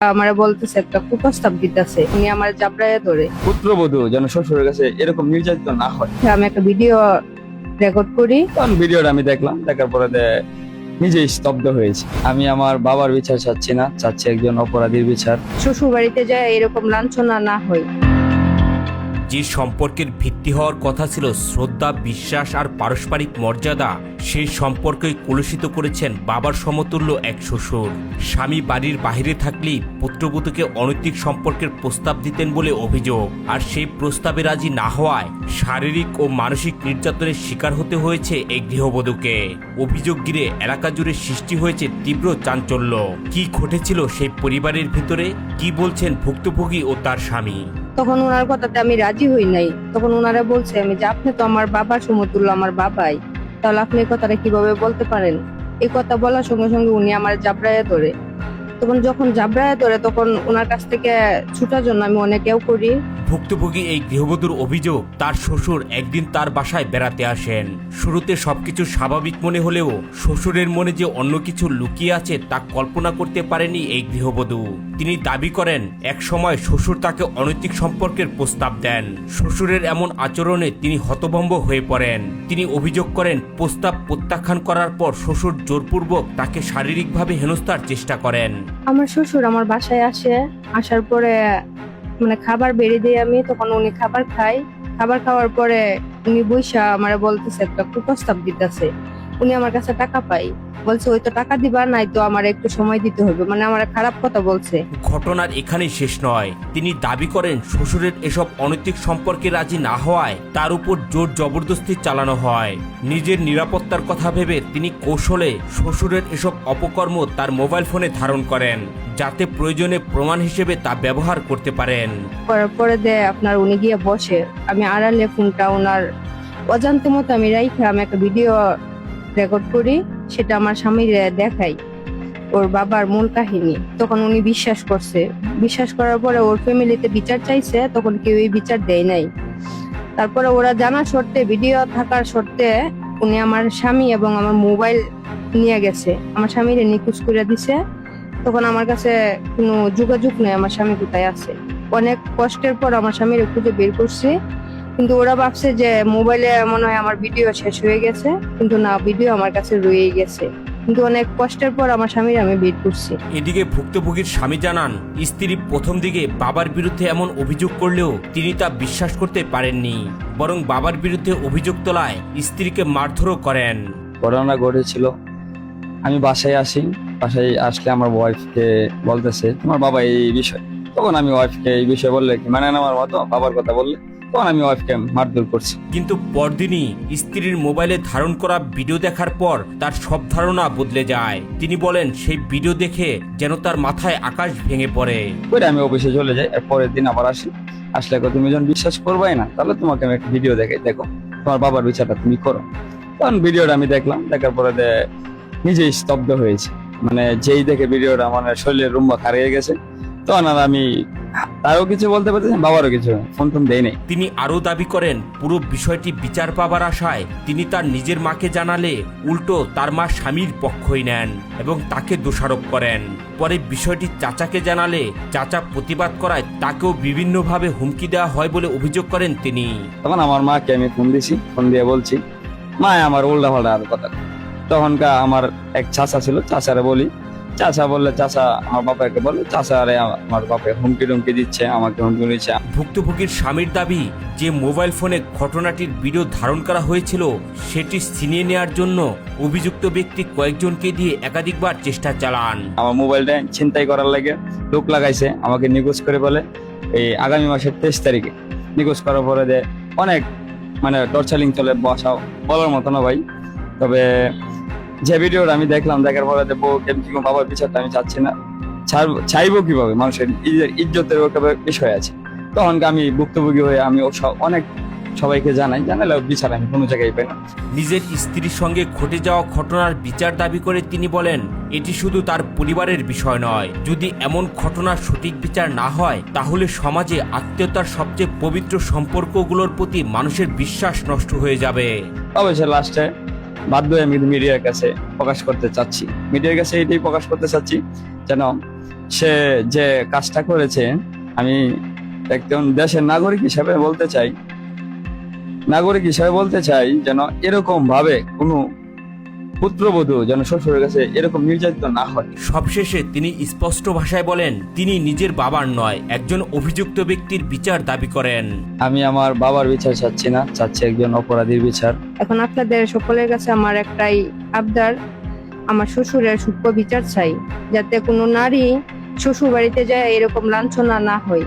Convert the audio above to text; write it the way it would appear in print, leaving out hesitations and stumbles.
আমারে বলতেছে একটা কুপ্রস্তাব দিতেছে, উনি আমার চাপড়াইয়া ধরে। পুত্রবধূ যেন শ্বশুরের কাছে এরকম নির্যাতিত না হয়। আমি একটা ভিডিও রেকর্ড করি। তখন ভিডিওটা আমি দেখলাম, দেখার পরে নিজেই স্তব্ধ হয়েছে। আমি আমার বাবার বিচার চাচ্ছি না, চাচ্ছি একজন অপরাধীর বিচার। শ্বশুর বাড়িতে যায় এরকম লাঞ্ছনা না হয়। যে সম্পর্কের ভিত্তি হওয়ার কথা ছিল শ্রদ্ধা, বিশ্বাস আর পারস্পরিক মর্যাদা, সেই সম্পর্কই কলুষিত করেছেন বাবার সমতুল্য এক শ্বশুর। স্বামী বাড়ির বাইরে থাকলেই পুত্রবধূকে অনৈতিক সম্পর্কের প্রস্তাব দিতেন বলে অভিযোগ। আর সেই প্রস্তাবে রাজি না হওয়ায় শারীরিক ও মানসিক নির্যাতনের শিকার হতে হয়েছে এই গৃহবধূকে। অভিযোগ ঘিরে এলাকা জুড়ে সৃষ্টি হয়েছে তীব্র চাঞ্চল্য। কি ঘটেছিল সেই পরিবারের ভিতরে, কি বলছেন ভুক্তভোগী ও তার স্বামী? তখন ওনার কথাতে আমি রাজি হই নাই। তখন ওনারা বলছে আমি যে আপনি তো আমার বাবার সমতুল্য, আমার বাবাই, তাহলে আপনি এই কথাটা কিভাবে বলতে পারেন? এই কথা বলার সঙ্গে সঙ্গে উনি আমার জাবরায়া ধরে। যখন জাবরায়া ধরে তখন ওনার কাছ থেকে ছুটার জন্য আমি অনেকেও করি। ভুক্তভোগী এই গৃহবধূর অভিযোগ, তার শ্বশুর একদিন তার বাসায় বেড়াতে আসেন। শুরুতে সবকিছু স্বাভাবিক মনে হলেও শ্বশুরের মনে যে অন্য কিছু লুকিয়ে আছে তা কল্পনা করতে পারেনি এই গৃহবধূ। তিনি দাবি করেন এক সময় শ্বশুর তাকে অনৈতিক সম্পর্কের প্রস্তাব দেন। শ্বশুরের এমন আচরণে তিনি হতভম্ব হয়ে পড়েন। তিনি অভিযোগ করেন প্রস্তাব প্রত্যাখ্যান করার পর শ্বশুর জোরপূর্বক তাকে শারীরিকভাবে হেনস্থার চেষ্টা করেন। আমার শ্বশুর আমার বাসায় আসে, আসার পরে খাবার বেড়ে দিই আমি, তখন উনি খাবার খায়। খাবার খাওয়ার পরে উনি বৈশা আমার বলতেছে একটা কুপ্রস্তাব দিতেছে। উনি আমার কাছে টাকা পাই, বলছে ওই তো টাকা দিবা নাই তো আমার একটু সময় দিতে হবে, আমার খারাপ কথা বলছে। ঘটনার এখানেই শেষ নয়। তিনি দাবি করেন শ্বশুরের এসব অনৈতিক সম্পর্কে রাজি না হওয়ায় তার উপর জোর জবরদস্তি চালানো হয়। নিজের নিরাপত্তার কথা ভেবে তিনি কৌশলে শ্বশুরের এসব অপকর্ম তার মোবাইল ফোনে ধারণ করেন, যাতে প্রয়োজনে প্রমাণ হিসেবে তা ব্যবহার করতে পারেন। করার পরে আপনার উনি গিয়ে বসে, আমি আড়ালে ফোনটা ওনার অজান্তে মতো আমি রাইখা আমি একটা ভিডিও রেকর্ড করি, সেটা আমার স্বামীর দেখাই ওর বাবার মূল কাহিনী। তখন উনি বিশ্বাস করছে। বিশ্বাস করার পরে ওর ফ্যামিলিতে বিচার চাইছে, তখন কেউ বিচার দেয় নাই। তারপরে ওরা জানা শর্তে, ভিডিও থাকার শর্তে উনি আমার স্বামী এবং আমার মোবাইল নিয়ে গেছে, আমার স্বামীরে নিখোঁজ করে দিছে। তখন আমার কাছে কোনো যোগাযোগ নেই আমার স্বামী কোথায় আছে। অনেক কষ্টের পর আমার স্বামীর খুঁজে বের করছি, কিন্তু ওরা ভাবছে যে মোবাইলে মনে হয় আমার ভিডিও শেষ হয়ে গেছে, কিন্তু না, ভিডিও আমার কাছে রয়েই গেছে। কিন্তু অনেক কষ্টের পর আমার স্বামীর আমি বের করছি। এদিকে ভুক্তভোগীর স্বামী জানান, স্ত্রী প্রথম দিকে বাবার বিরুদ্ধে এমন অভিযোগ করলেও তিনি তা বিশ্বাস করতে পারেননি, বরং বাবার বিরুদ্ধে অভিযোগ তোলায় স্ত্রীকে মারধরও করেন। ঘটনা ঘটেছিল, আমি বাসায় আসি, বাসায় আসলে আমার ওয়াইফকে বলতেছে তোমার বাবা এই বিষয়। তখন আমি ওয়াইফকে এই বিষয়ে বললে কি মানে আমার মতো বাবার কথা বললে, তখন আমি ওয়াইফকে মারধর করছি। কিন্তু পরদিনই স্ত্রীর মোবাইলে ধারণ করা ভিডিও দেখার পর তার সব ধারণা বদলে যায়। তিনি বলেন সেই ভিডিও দেখে যেন তার মাথায় আকাশ ভেঙে পড়ে। আমি অফিসে চলে যাই, এর পরের দিন আবার আসি। আসলে তুমি যখন বিশ্বাস করবাই না, তাহলে তোমাকে আমি একটা ভিডিও দেখাই, দেখো তোমার বাবার বিচারটা তুমি করো। তখন ভিডিওটা আমি দেখলাম, দেখার পরে নিজেই স্তব্ধ হয়েছে। যেই দেখে ভিডিওটা আমার শরীরের রুম্বা হারিয়ে গেছে, তখন আর আমি তারও কিছু বলতে পারতেছি, বাবারও কিছু ফোন টোন দেই নাই। তিনি আরো দাবি করেন পুরো বিষয়টি বিচার পাবার আশায় তিনি তার নিজের মাকে জানালে উল্টো তার মা স্বামীর পক্ষই নেন এবং তাকে দোষারোপ করেন। পরে বিষয়টি চাচাকে জানালে চাচা প্রতিবাদ করায় তাকেও বিভিন্নভাবে হুমকি দেওয়া হয় বলে অভিযোগ করেন তিনি। তখন আমার মাকে আমি ফোন দিছি, ফোন দিয়ে বলছি মা আমার উল্টা পাল্টা আর কথা। তখনকার আমার এক চাচা ছিল, চাচারে বলি, চাচা বললে চাচা আমার বাবাকে বলে, চাচা আরে আমার বাপে হুমকি টুমকি দিচ্ছে, আমাকে হুমকি দিচ্ছে। ভুক্তভোগীর স্বামীর দাবি যে মোবাইল ফোনে ঘটনাটির ভিডিও ধারণ করা হয়েছিল সেটি ছিনিয়ে নেওয়ার জন্য অভিযুক্ত ব্যক্তি কয়েকজনকে দিয়ে একাধিকবার চেষ্টা চালান। আমার মোবাইলটা ছিনতাই করার লাগে লোক লাগাইছে, আমাকে নিখোঁজ করে বলে এই আগামী মাসের 23 তারিখে। নিখোঁজ করার পরে অনেক টর্চারিং চলে, বসাও বলার মতো না ভাই। তবে যে ভিডিওটা আমি দেখলাম, দেখার পরে বাবার বিচারটা আমি চাচ্ছি না, চাইবো কিভাবে, মানুষের ইজ্জতের একটা বিষয় আছে। তখন আমি ভুক্তভোগী হয়ে আমি অনেক সবাইকে জানালে বিচার আমি কোনো জায়গায় পাই না। নিজের স্ত্রীর সঙ্গে ঘটে যাওয়া ঘটনার বিচার দাবি করে তিনি বলেন এটি শুধু তার পরিবারের বিষয় নয়, যদি এমন ঘটনার সঠিক বিচার না হয় তাহলে সমাজে আত্মীয়তার সবচেয়ে পবিত্র সম্পর্কগুলোর প্রতি মানুষের বিশ্বাস নষ্ট হয়ে যাবে। অবশ্যই লাস্টে বাধ্য হয়ে আমি মিডিয়ার কাছে প্রকাশ করতে চাচ্ছি, মিডিয়ার কাছে এটাই প্রকাশ করতে চাচ্ছি যেন সে যে কাজটা করেছে, আমি একজন দেশের নাগরিক হিসাবে বলতে চাই যেন এরকম ভাবে কোনো পুত্রবধূ যেন শ্বশুরের কাছে এরকম নির্যাতিত না হয়। সবশেষে তিনি স্পষ্ট ভাষায় বলেন তিনি নিজের বাবার নয়, একজন অভিযুক্ত ব্যক্তির বিচার দাবি করেন। আমি আমার বাবার বিচার চাচ্ছি না, চাচ্ছি একজন অপরাধীর বিচার। এখন আপনাদের সকলের কাছে আমার একটাই আবদার, আমার শ্বশুরের সূক্ষ্ম বিচার চাই, যাতে কোনো নারী শ্বশুর বাড়িতে যায় এরকম লাঞ্ছনা না হয়।